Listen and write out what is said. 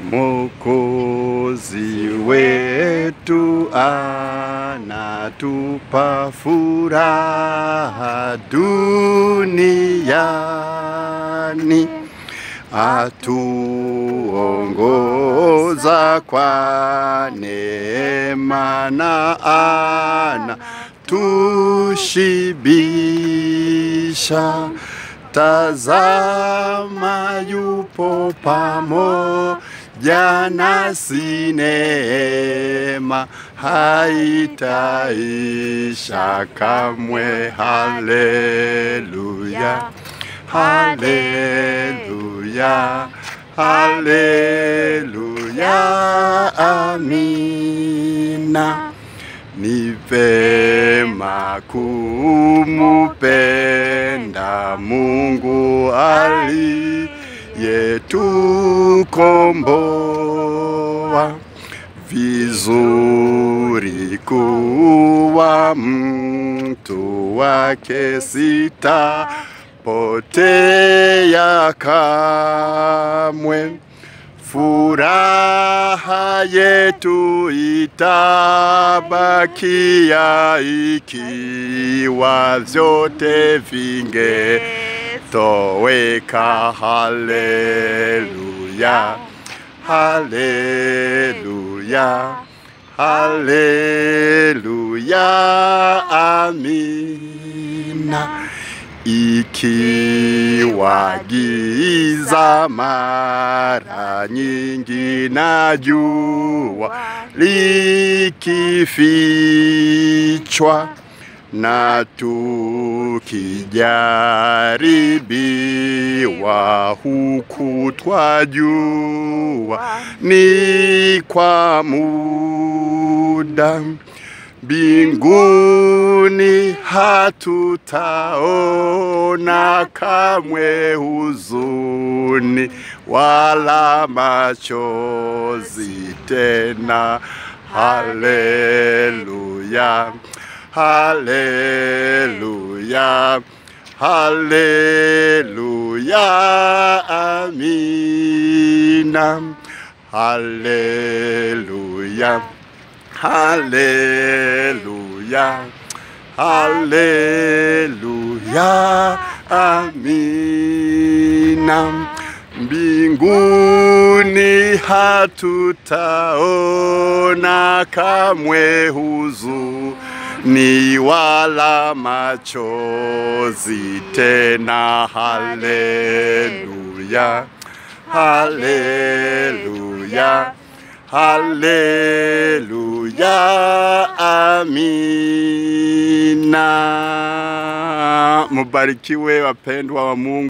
Mwokozi wetu anatupa furaha duniani, atuongoza kwa neema na anatushibisha. Tazama yupo pamoja nasi, neema haitaisha kamwe. Haleluya, haleluya, haleluya, amina. Ni vema kumupenda Mungu aliyetukomboa, vizuri kuwa mtu wake, sitapotea kamwe. Furaha yetu itabakia ikiwa vyote vingetoweka. Haleluya, haleluya, haleluya, amina. Ikiwa giza mara nyingi na jua likifichwa, na tukijaribiwa huku twajua ni kwa muda, mbinguni hatutaona kamwe huzuni wala machozi tena. Haleluya, haleluya, haleluya, amina. Haleluya, haleluya, haleluya, amina. Mbinguni hatutaona kamwe huzuni wala machozi tena. Haleluya, haleluya, haleluya, amina. Mubarikiwe wapendwa wa Mungu.